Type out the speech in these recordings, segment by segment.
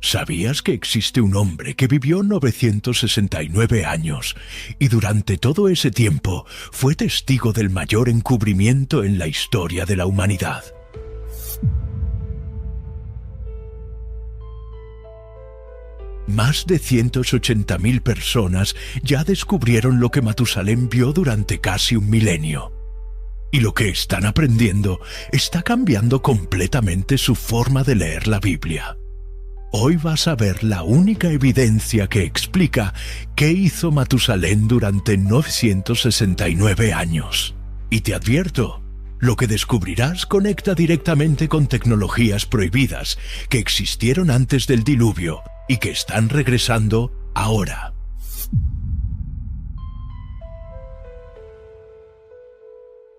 ¿Sabías que existe un hombre que vivió 969 años y durante todo ese tiempo fue testigo del mayor encubrimiento en la historia de la humanidad? Más de 180.000 personas ya descubrieron lo que Matusalén vio durante casi un milenio. Y lo que están aprendiendo está cambiando completamente su forma de leer la Biblia. Hoy vas a ver la única evidencia que explica qué hizo Matusalén durante 969 años. Y te advierto, lo que descubrirás conecta directamente con tecnologías prohibidas que existieron antes del diluvio y que están regresando ahora.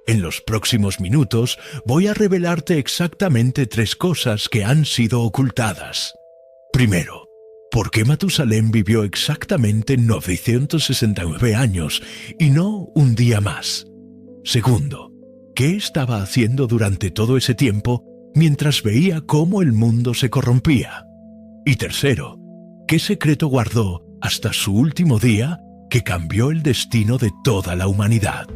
En los próximos minutos voy a revelarte exactamente 3 cosas que han sido ocultadas. Primero, ¿por qué Matusalén vivió exactamente 969 años y no un día más? Segundo, ¿qué estaba haciendo durante todo ese tiempo mientras veía cómo el mundo se corrompía? Y tercero, ¿qué secreto guardó hasta su último día que cambió el destino de toda la humanidad?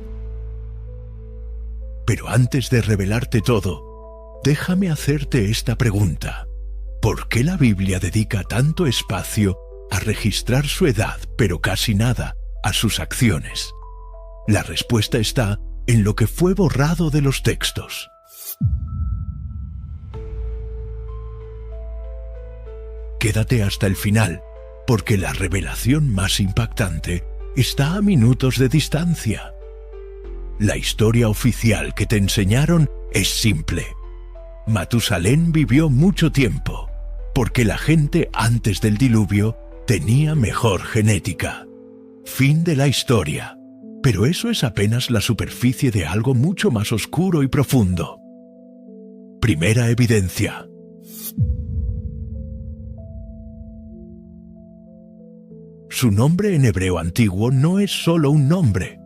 Pero antes de revelarte todo, déjame hacerte esta pregunta. ¿Por qué la Biblia dedica tanto espacio a registrar su edad, pero casi nada a sus acciones? La respuesta está en lo que fue borrado de los textos. Quédate hasta el final, porque la revelación más impactante está a minutos de distancia. La historia oficial que te enseñaron es simple. Matusalén vivió mucho tiempo, porque la gente antes del diluvio tenía mejor genética. Fin de la historia. Pero eso es apenas la superficie de algo mucho más oscuro y profundo. Primera evidencia. Su nombre en hebreo antiguo no es solo un nombre,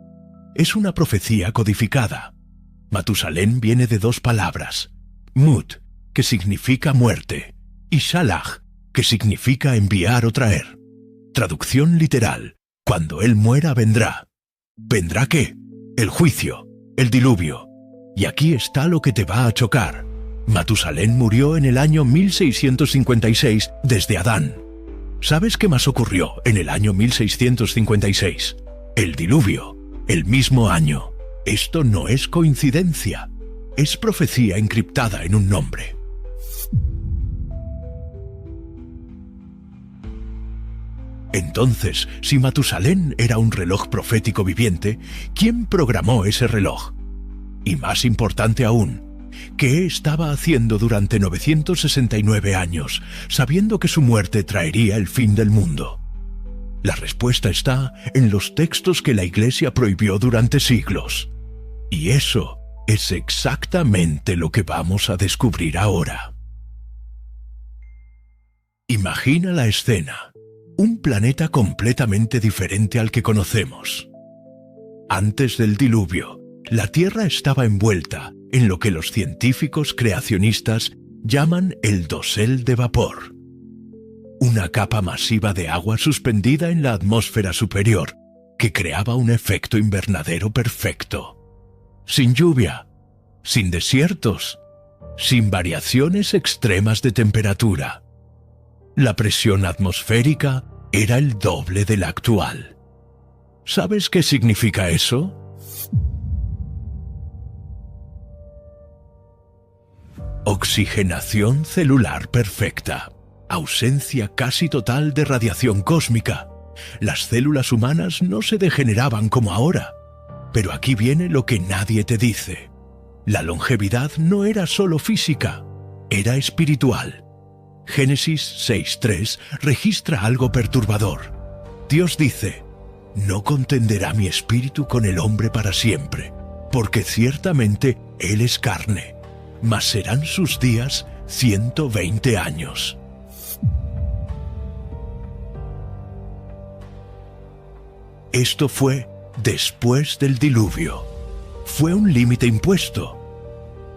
es una profecía codificada. Matusalén viene de 2 palabras, Mut, que significa muerte, y Shalach, que significa enviar o traer. Traducción literal, cuando él muera vendrá. ¿Vendrá qué? El juicio, el diluvio. Y aquí está lo que te va a chocar. Matusalén murió en el año 1656 desde Adán. ¿Sabes qué más ocurrió en el año 1656? El diluvio, el mismo año. Esto no es coincidencia, es profecía encriptada en un nombre. Entonces, si Matusalén era un reloj profético viviente, ¿quién programó ese reloj? Y más importante aún, ¿qué estaba haciendo durante 969 años, sabiendo que su muerte traería el fin del mundo? La respuesta está en los textos que la Iglesia prohibió durante siglos. Y eso es exactamente lo que vamos a descubrir ahora. Imagina la escena. Un planeta completamente diferente al que conocemos. Antes del diluvio, la Tierra estaba envuelta en lo que los científicos creacionistas llaman el dosel de vapor. Una capa masiva de agua suspendida en la atmósfera superior que creaba un efecto invernadero perfecto. Sin lluvia, sin desiertos, sin variaciones extremas de temperatura. La presión atmosférica era el doble de la actual. ¿Sabes qué significa eso? Oxigenación celular perfecta. Ausencia casi total de radiación cósmica. Las células humanas no se degeneraban como ahora. Pero aquí viene lo que nadie te dice. La longevidad no era solo física, era espiritual. Génesis 6:3 registra algo perturbador. Dios dice, «No contenderá mi espíritu con el hombre para siempre, porque ciertamente él es carne, mas serán sus días 120 años». Esto fue después del diluvio. Fue un límite impuesto.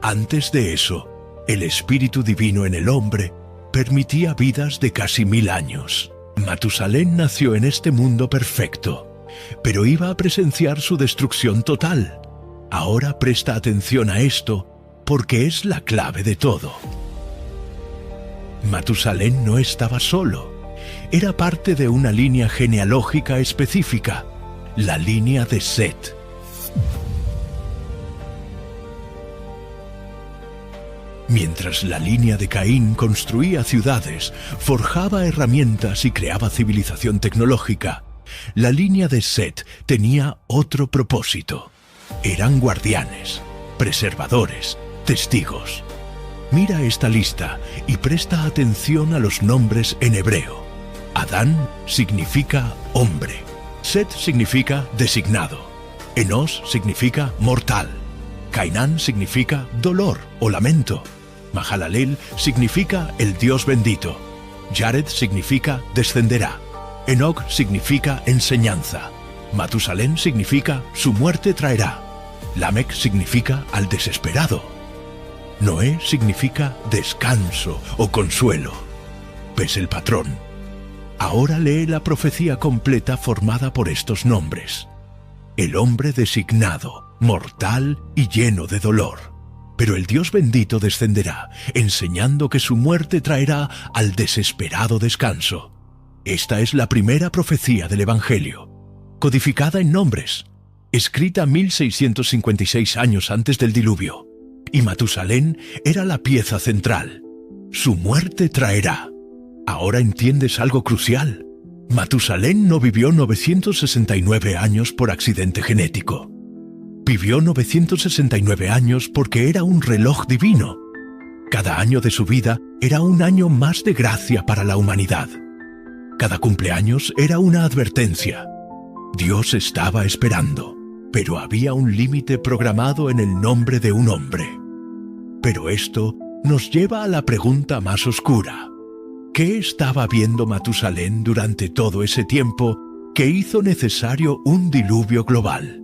Antes de eso, el Espíritu Divino en el hombre permitía vidas de casi 1000 años. Matusalén nació en este mundo perfecto, pero iba a presenciar su destrucción total. Ahora presta atención a esto, porque es la clave de todo. Matusalén no estaba solo. Era parte de una línea genealógica específica, la línea de Set. Mientras la línea de Caín construía ciudades, forjaba herramientas y creaba civilización tecnológica, la línea de Set tenía otro propósito. Eran guardianes, preservadores, testigos. Mira esta lista y presta atención a los nombres en hebreo. Adán significa hombre. Set significa designado. Enos significa mortal. Cainán significa dolor o lamento. Mahalalel significa el Dios bendito. Jared significa descenderá. Enoc significa enseñanza. Matusalén significa su muerte traerá. Lamec significa al desesperado. Noé significa descanso o consuelo. ¿Ves el patrón? Ahora lee la profecía completa formada por estos nombres. El hombre designado, mortal y lleno de dolor. Pero el Dios bendito descenderá, enseñando que su muerte traerá al desesperado descanso. Esta es la primera profecía del Evangelio, codificada en nombres, escrita 1656 años antes del diluvio. Y Matusalén era la pieza central. Su muerte traerá. Ahora entiendes algo crucial. Matusalén no vivió 969 años por accidente genético. Vivió 969 años porque era un reloj divino. Cada año de su vida era un año más de gracia para la humanidad. Cada cumpleaños era una advertencia. Dios estaba esperando, pero había un límite programado en el nombre de un hombre. Pero esto nos lleva a la pregunta más oscura. ¿Qué estaba viendo Matusalén durante todo ese tiempo que hizo necesario un diluvio global?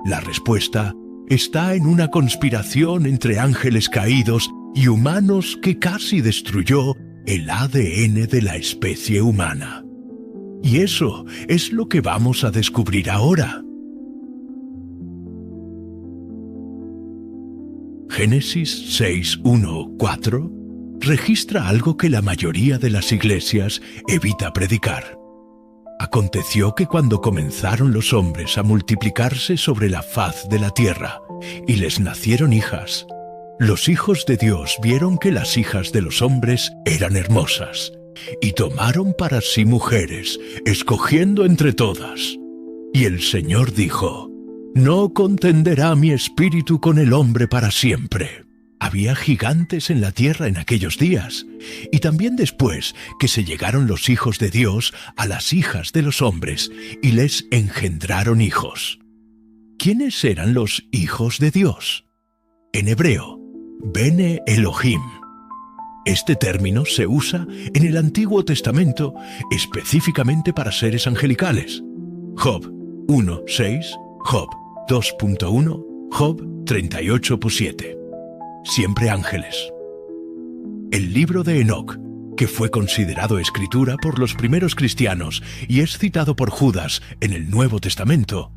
La respuesta está en una conspiración entre ángeles caídos y humanos que casi destruyó el ADN de la especie humana. Y eso es lo que vamos a descubrir ahora. Génesis 6:1-4 registra algo que la mayoría de las iglesias evita predicar. Aconteció que cuando comenzaron los hombres a multiplicarse sobre la faz de la tierra, y les nacieron hijas, los hijos de Dios vieron que las hijas de los hombres eran hermosas, y tomaron para sí mujeres, escogiendo entre todas. Y el Señor dijo: «No contenderá mi espíritu con el hombre para siempre». Había gigantes en la tierra en aquellos días, y también después que se llegaron los hijos de Dios a las hijas de los hombres, y les engendraron hijos. ¿Quiénes eran los hijos de Dios? En hebreo, Bene Elohim. Este término se usa en el Antiguo Testamento específicamente para seres angelicales. Job 1:6, Job 2.1, Job 38.7. Siempre ángeles. El libro de Enoc, que fue considerado escritura por los primeros cristianos y es citado por Judas en el Nuevo Testamento,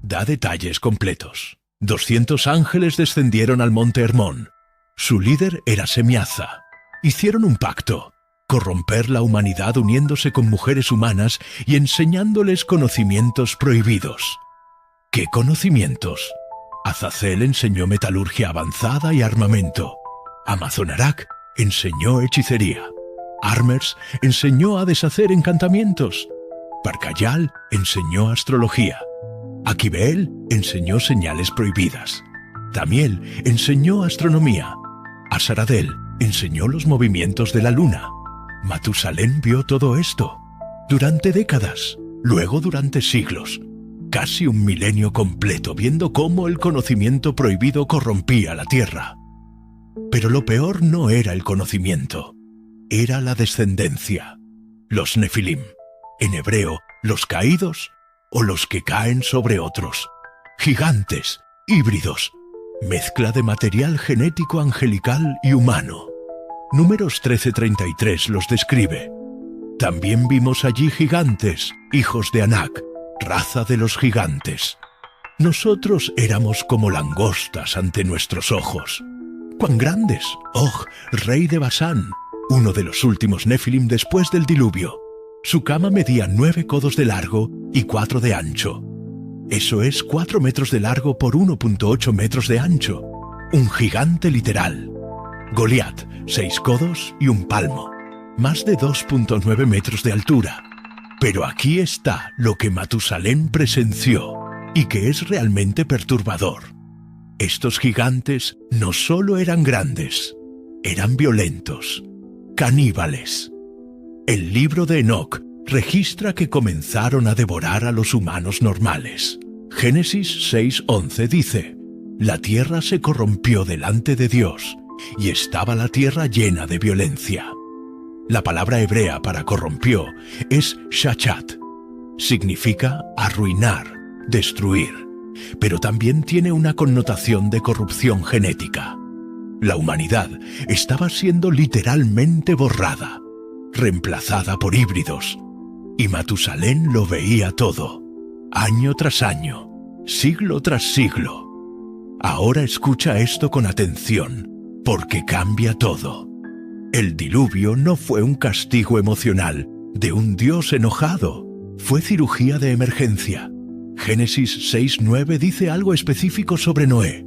da detalles completos. 200 ángeles descendieron al monte Hermón. Su líder era Semiaza. Hicieron un pacto: corromper la humanidad uniéndose con mujeres humanas y enseñándoles conocimientos prohibidos. ¿Qué conocimientos? Azazel enseñó metalurgia avanzada y armamento. Amazonarak enseñó hechicería. Armers enseñó a deshacer encantamientos. Barcayal enseñó astrología. Aquibeel enseñó señales prohibidas. Tamiel enseñó astronomía. Asaradel enseñó los movimientos de la luna. Matusalén vio todo esto durante décadas, luego durante siglos. Casi un milenio completo viendo cómo el conocimiento prohibido corrompía la tierra. Pero lo peor no era el conocimiento, era la descendencia. Los Nefilim, en hebreo, los caídos o los que caen sobre otros. Gigantes, híbridos, mezcla de material genético angelical y humano. Números 13:33 los describe. También vimos allí gigantes, hijos de Anac, raza de los gigantes. Nosotros éramos como langostas ante nuestros ojos. ¡Cuán grandes! Og, rey de Basán, uno de los últimos Nefilim después del diluvio. Su cama medía 9 codos de largo y 4 de ancho. Eso es 4 metros de largo por 1,8 metros de ancho. Un gigante literal. Goliat, 6 codos y un palmo. Más de 2,9 metros de altura. Pero aquí está lo que Matusalén presenció y que es realmente perturbador. Estos gigantes no solo eran grandes, eran violentos, caníbales. El libro de Enoc registra que comenzaron a devorar a los humanos normales. Génesis 6:11 dice: la tierra se corrompió delante de Dios y estaba la tierra llena de violencia. La palabra hebrea para corrompió es shachat. Significa arruinar, destruir, pero también tiene una connotación de corrupción genética. La humanidad estaba siendo literalmente borrada, reemplazada por híbridos, y Matusalén lo veía todo, año tras año, siglo tras siglo. Ahora escucha esto con atención, porque cambia todo. El diluvio no fue un castigo emocional de un Dios enojado, fue cirugía de emergencia. Génesis 6:9 dice algo específico sobre Noé.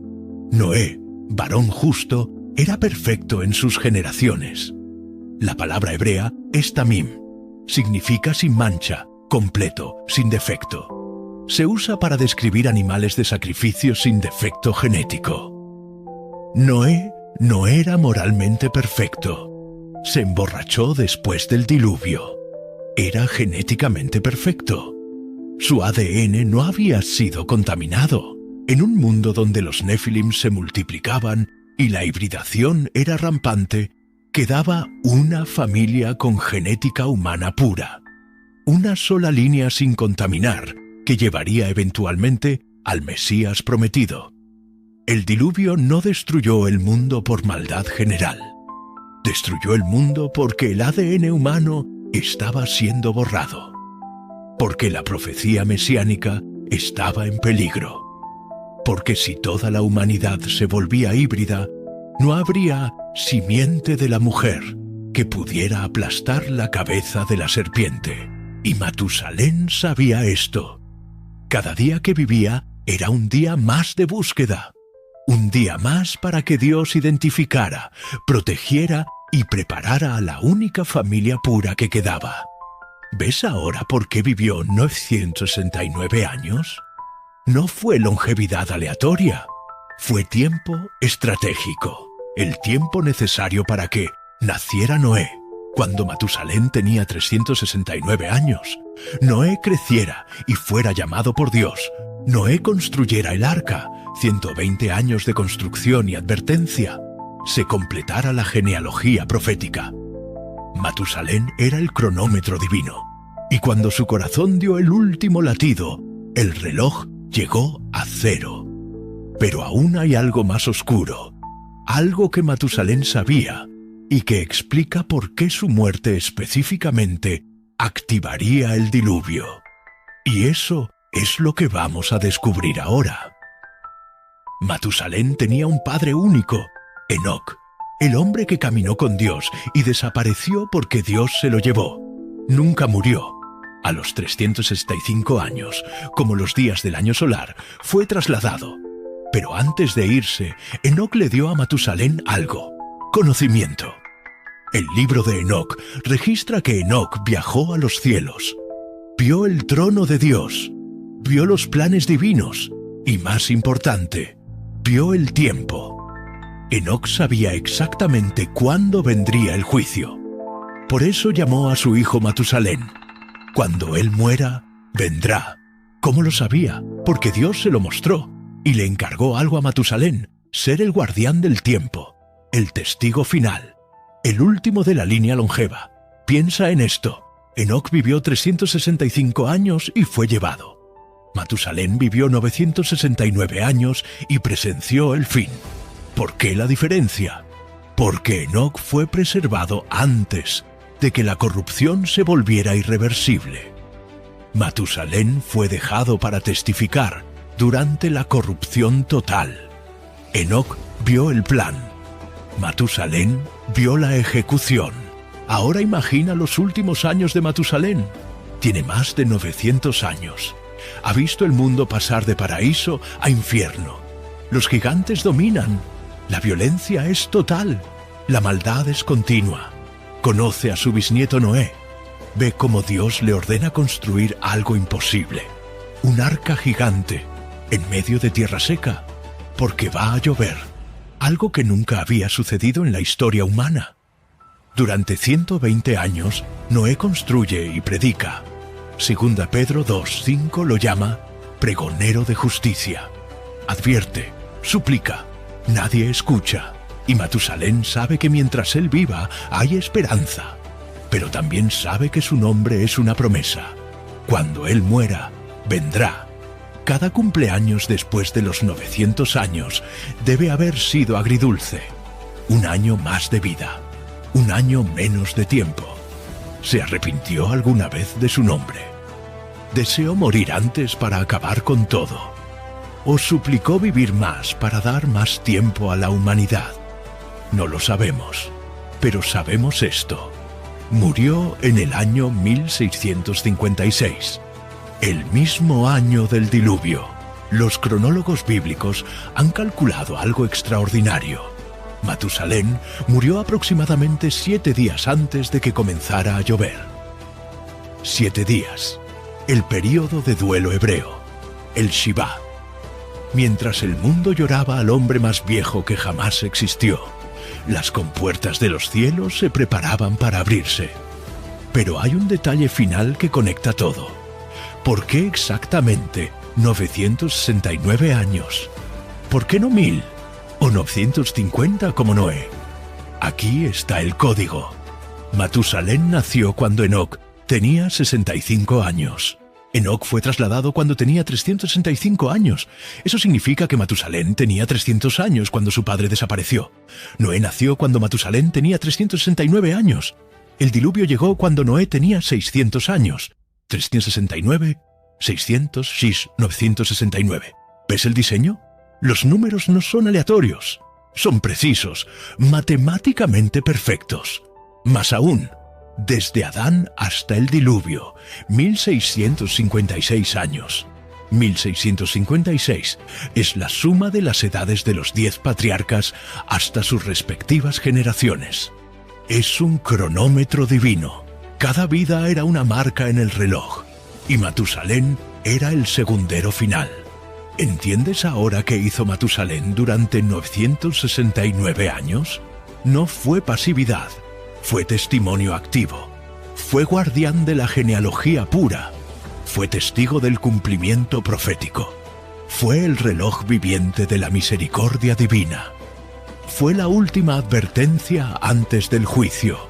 Noé, varón justo, era perfecto en sus generaciones. La palabra hebrea es tamim. Significa sin mancha, completo, sin defecto. Se usa para describir animales de sacrificio sin defecto genético. Noé no era moralmente perfecto. Se emborrachó después del diluvio. Era genéticamente perfecto. Su ADN no había sido contaminado. En un mundo donde los Nefilim se multiplicaban y la hibridación era rampante, quedaba una familia con genética humana pura. Una sola línea sin contaminar que llevaría eventualmente al Mesías prometido. El diluvio no destruyó el mundo por maldad general. Destruyó el mundo porque el ADN humano estaba siendo borrado. Porque la profecía mesiánica estaba en peligro. Porque si toda la humanidad se volvía híbrida, no habría simiente de la mujer que pudiera aplastar la cabeza de la serpiente. Y Matusalén sabía esto. Cada día que vivía era un día más de búsqueda. Un día más para que Dios identificara, protegiera y preparara a la única familia pura que quedaba. ¿Ves ahora por qué vivió 969 años? No fue longevidad aleatoria, fue tiempo estratégico, el tiempo necesario para que naciera Noé. Cuando Matusalén tenía 369 años, Noé creciera y fuera llamado por Dios. Noé construyera el arca, 120 años de construcción y advertencia. Se completara la genealogía profética. Matusalén era el cronómetro divino, y cuando su corazón dio el último latido, el reloj llegó a 0. Pero aún hay algo más oscuro, algo que Matusalén sabía y que explica por qué su muerte específicamente activaría el diluvio. Y eso es lo que vamos a descubrir ahora. Matusalén tenía un padre único, Enoc, el hombre que caminó con Dios y desapareció porque Dios se lo llevó. Nunca murió. A los 365 años, como los días del año solar, fue trasladado. Pero antes de irse, Enoc le dio a Matusalén algo: conocimiento. El libro de Enoc registra que Enoc viajó a los cielos. Vio el trono de Dios, vio los planes divinos y, más importante, vio el tiempo. Enoc sabía exactamente cuándo vendría el juicio. Por eso llamó a su hijo Matusalén. Cuando él muera, vendrá. ¿Cómo lo sabía? Porque Dios se lo mostró y le encargó algo a Matusalén: ser el guardián del tiempo, el testigo final, el último de la línea longeva. Piensa en esto. Enoc vivió 365 años y fue llevado. Matusalén vivió 969 años y presenció el fin. ¿Por qué la diferencia? porque Enoc fue preservado antes de que la corrupción se volviera irreversible. Matusalén fue dejado para testificar durante la corrupción total. Enoc vio el plan. Matusalén vio la ejecución. Ahora imagina los últimos años de Matusalén. Tiene más de 900 años. Ha visto el mundo pasar de paraíso a infierno. Los gigantes dominan. La violencia es total. La maldad es continua. Conoce a su bisnieto Noé. Ve cómo Dios le ordena construir algo imposible. Un arca gigante en medio de tierra seca, porque va a llover. Algo que nunca había sucedido en la historia humana. Durante 120 años, Noé construye y predica. Segunda Pedro 2:5 lo llama pregonero de justicia. Advierte, suplica, nadie escucha. Y Matusalén sabe que mientras él viva hay esperanza. Pero también sabe que su nombre es una promesa. Cuando él muera, vendrá. Cada cumpleaños después de los 900 años debe haber sido agridulce. Un año más de vida. Un año menos de tiempo. ¿Se arrepintió alguna vez de su nombre? ¿Deseó morir antes para acabar con todo? ¿O suplicó vivir más para dar más tiempo a la humanidad? No lo sabemos, pero sabemos esto. Murió en el año 1656, el mismo año del diluvio. Los cronólogos bíblicos han calculado algo extraordinario. Matusalén murió aproximadamente 7 días antes de que comenzara a llover. 7 días, el período de duelo hebreo, el Shivá. Mientras el mundo lloraba al hombre más viejo que jamás existió, las compuertas de los cielos se preparaban para abrirse. Pero hay un detalle final que conecta todo. ¿Por qué exactamente 969 años? ¿Por qué no 1000? ¿O 950 como Noé? Aquí está el código. Matusalén nació cuando Enoc tenía 65 años. Enoc fue trasladado cuando tenía 365 años. Eso significa que Matusalén tenía 300 años cuando su padre desapareció. Noé nació cuando Matusalén tenía 369 años. El diluvio llegó cuando Noé tenía 600 años. 369, 600, 969. ¿Ves el diseño? Los números no son aleatorios. Son precisos, matemáticamente perfectos. Más aún, desde Adán hasta el diluvio, 1656 años. 1656 es la suma de las edades de los 10 patriarcas hasta sus respectivas generaciones. Es un cronómetro divino. Cada vida era una marca en el reloj, y Matusalén era el segundero final. ¿Entiendes ahora qué hizo Matusalén durante 969 años? No fue pasividad. Fue testimonio activo. Fue guardián de la genealogía pura. Fue testigo del cumplimiento profético. Fue el reloj viviente de la misericordia divina. Fue la última advertencia antes del juicio.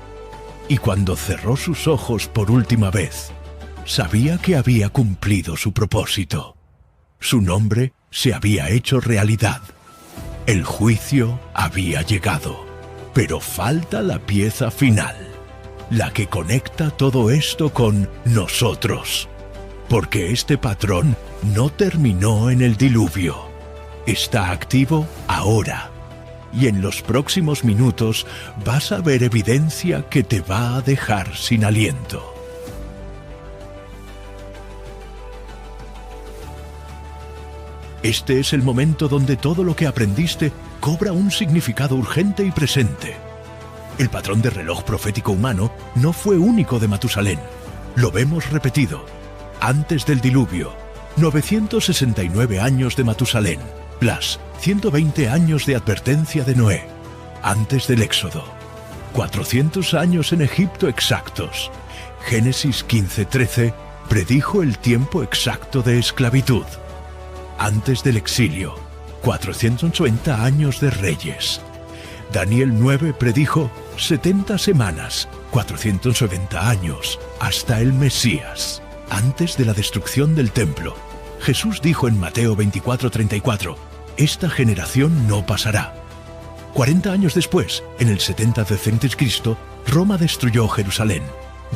Y cuando cerró sus ojos por última vez, sabía que había cumplido su propósito. Su nombre se había hecho realidad. El juicio había llegado. Pero falta la pieza final, la que conecta todo esto con nosotros. Porque este patrón no terminó en el diluvio. Está activo ahora. Y en los próximos minutos vas a ver evidencia que te va a dejar sin aliento. Este es el momento donde todo lo que aprendiste cobra un significado urgente y presente. El patrón de reloj profético humano no fue único de Matusalén. Lo vemos repetido. Antes del diluvio, 969 años de Matusalén, plus 120 años de advertencia de Noé. Antes del Éxodo, 400 años en Egipto exactos. Génesis 15:13 predijo el tiempo exacto de esclavitud. Antes del exilio, 480 años de reyes. Daniel 9 predijo 70 semanas, 490 años, hasta el Mesías. Antes de la destrucción del templo, Jesús dijo en Mateo 24:34, «Esta generación no pasará». 40 años después, en el 70 d.C., Roma destruyó Jerusalén.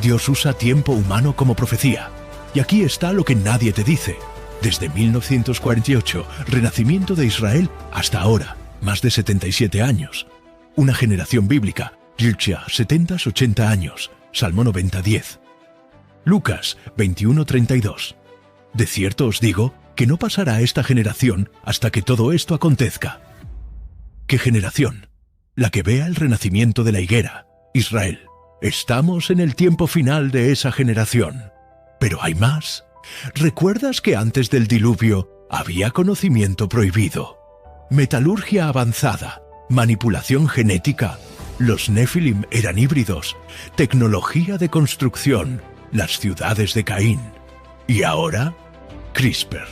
Dios usa tiempo humano como profecía. Y aquí está lo que nadie te dice. Desde 1948, renacimiento de Israel, hasta ahora, más de 77 años. Una generación bíblica, Yilchia, 70-80 años, Salmo 90-10. Lucas 21-32. De cierto os digo que no pasará esta generación hasta que todo esto acontezca. ¿Qué generación? La que vea el renacimiento de la higuera, Israel. Estamos en el tiempo final de esa generación. Pero hay más. ¿Recuerdas que antes del diluvio había conocimiento prohibido? Metalurgia avanzada, manipulación genética, los Nefilim eran híbridos, tecnología de construcción, las ciudades de Caín. ¿Y ahora? CRISPR,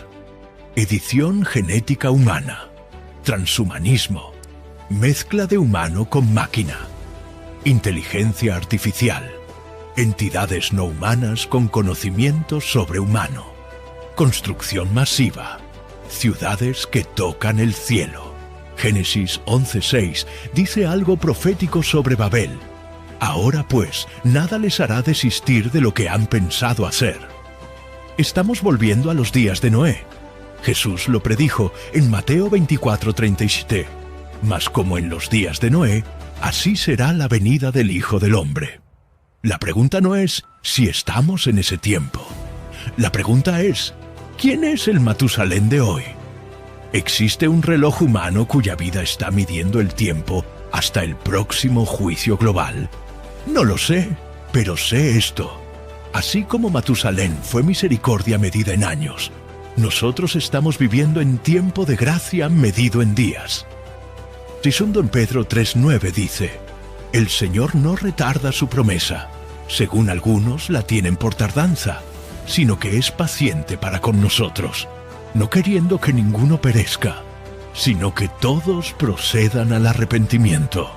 edición genética humana, transhumanismo, mezcla de humano con máquina, inteligencia artificial, entidades no humanas con conocimiento sobrehumano, construcción masiva, ciudades que tocan el cielo. Génesis 11:6 dice algo profético sobre Babel. Ahora pues, nada les hará desistir de lo que han pensado hacer. Estamos volviendo a los días de Noé. Jesús lo predijo en Mateo 24:37. Mas como en los días de Noé, así será la venida del Hijo del Hombre. La pregunta no es si estamos en ese tiempo. La pregunta es, ¿quién es el Matusalén de hoy? ¿Existe un reloj humano cuya vida está midiendo el tiempo hasta el próximo juicio global? No lo sé, pero sé esto. Así como Matusalén fue misericordia medida en años, nosotros estamos viviendo en tiempo de gracia medido en días. Don Pedro 3:9 dice, el Señor no retarda su promesa, según algunos la tienen por tardanza, sino que es paciente para con nosotros, no queriendo que ninguno perezca, sino que todos procedan al arrepentimiento.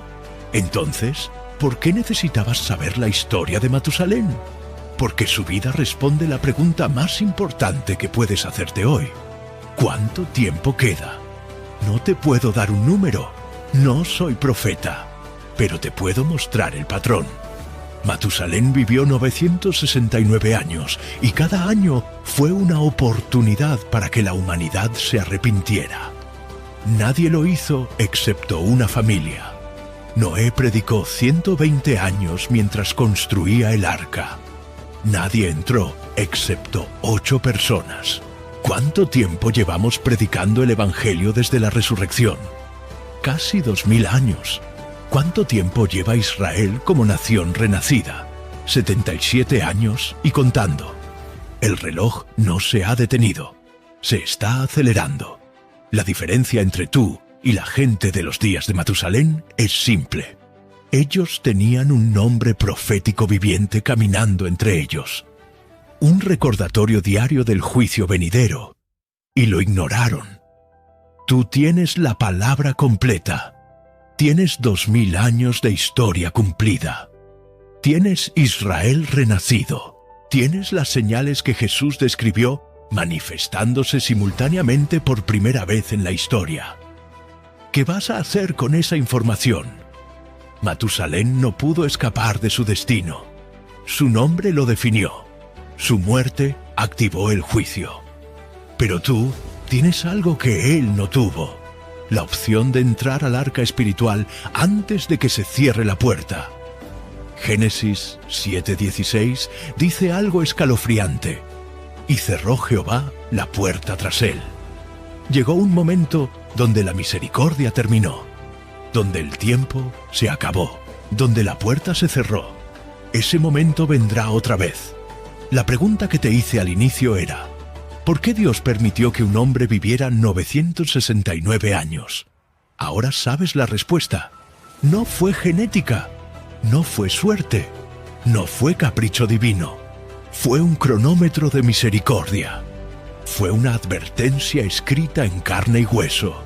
Entonces, ¿por qué necesitabas saber la historia de Matusalén? Porque su vida responde la pregunta más importante que puedes hacerte hoy. ¿Cuánto tiempo queda? No te puedo dar un número, no soy profeta, pero te puedo mostrar el patrón. Matusalén vivió 969 años y cada año fue una oportunidad para que la humanidad se arrepintiera. Nadie lo hizo excepto una familia. Noé predicó 120 años mientras construía el arca. Nadie entró excepto 8 personas. ¿Cuánto tiempo llevamos predicando el Evangelio desde la resurrección? Casi 2000 años. ¿Cuánto tiempo lleva Israel como nación renacida? 77 años y contando. El reloj no se ha detenido. Se está acelerando. La diferencia entre tú y la gente de los días de Matusalén es simple. Ellos tenían un nombre profético viviente caminando entre ellos. Un recordatorio diario del juicio venidero. Y lo ignoraron. Tú tienes la palabra completa. Tienes 2000 años de historia cumplida. Tienes Israel renacido. Tienes las señales que Jesús describió manifestándose simultáneamente por primera vez en la historia. ¿Qué vas a hacer con esa información? Matusalén no pudo escapar de su destino. Su nombre lo definió. Su muerte activó el juicio. Pero tú tienes algo que él no tuvo. La opción de entrar al arca espiritual antes de que se cierre la puerta. Génesis 7:16 dice algo escalofriante. Y cerró Jehová la puerta tras él. Llegó un momento donde la misericordia terminó, donde el tiempo se acabó, donde la puerta se cerró. Ese momento vendrá otra vez. La pregunta que te hice al inicio era, ¿por qué Dios permitió que un hombre viviera 969 años? Ahora sabes la respuesta. No fue genética, no fue suerte, no fue capricho divino. Fue un cronómetro de misericordia. Fue una advertencia escrita en carne y hueso.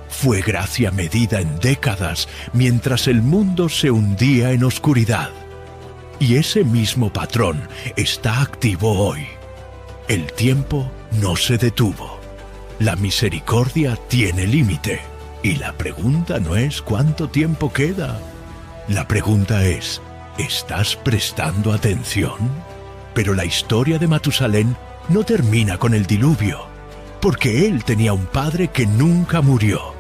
Fue gracia medida en décadas mientras el mundo se hundía en oscuridad. Y ese mismo patrón está activo hoy. El tiempo no se detuvo. La misericordia tiene límite. Y la pregunta no es cuánto tiempo queda. La pregunta es, ¿estás prestando atención? Pero la historia de Matusalén no termina con el diluvio, porque él tenía un padre que nunca murió.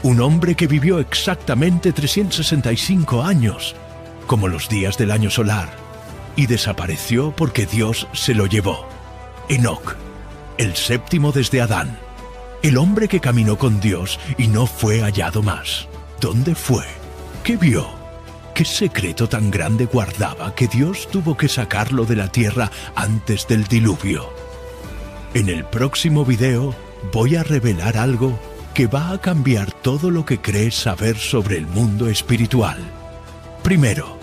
Un hombre que vivió exactamente 365 años, como los días del año solar, y desapareció porque Dios se lo llevó. Enoc, el séptimo desde Adán, el hombre que caminó con Dios y no fue hallado más. ¿Dónde fue? ¿Qué vio? ¿Qué secreto tan grande guardaba que Dios tuvo que sacarlo de la tierra antes del diluvio? En el próximo video voy a revelar algo que va a cambiar todo lo que crees saber sobre el mundo espiritual. Primero,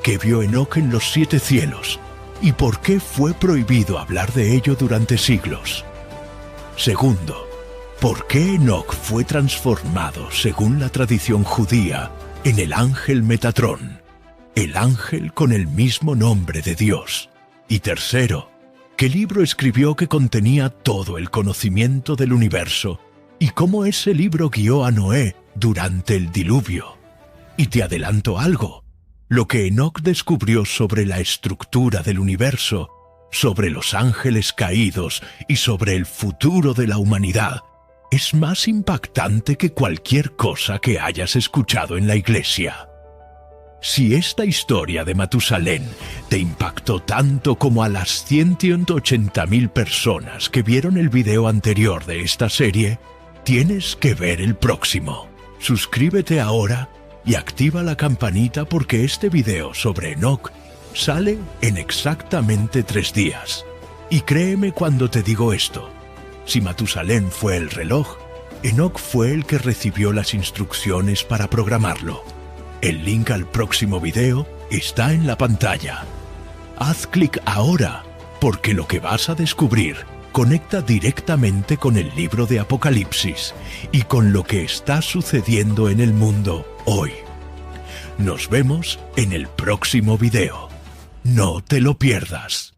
¿qué vio Enoc en los 7 cielos? ¿Y por qué fue prohibido hablar de ello durante siglos? Segundo, ¿por qué Enoc fue transformado, según la tradición judía, en el ángel Metatrón, el ángel con el mismo nombre de Dios? Y tercero, ¿qué libro escribió que contenía todo el conocimiento del universo y cómo ese libro guió a Noé durante el diluvio? Y te adelanto algo, lo que Enoc descubrió sobre la estructura del universo, sobre los ángeles caídos y sobre el futuro de la humanidad, es más impactante que cualquier cosa que hayas escuchado en la iglesia. Si esta historia de Matusalén te impactó tanto como a las 180.000 personas que vieron el video anterior de esta serie, tienes que ver el próximo. Suscríbete ahora y activa la campanita porque este video sobre Enoc sale en exactamente 3 días. Y créeme cuando te digo esto. Si Matusalén fue el reloj, Enoc fue el que recibió las instrucciones para programarlo. El link al próximo video está en la pantalla. Haz clic ahora, porque lo que vas a descubrir conecta directamente con el libro de Apocalipsis y con lo que está sucediendo en el mundo hoy. Nos vemos en el próximo video. No te lo pierdas.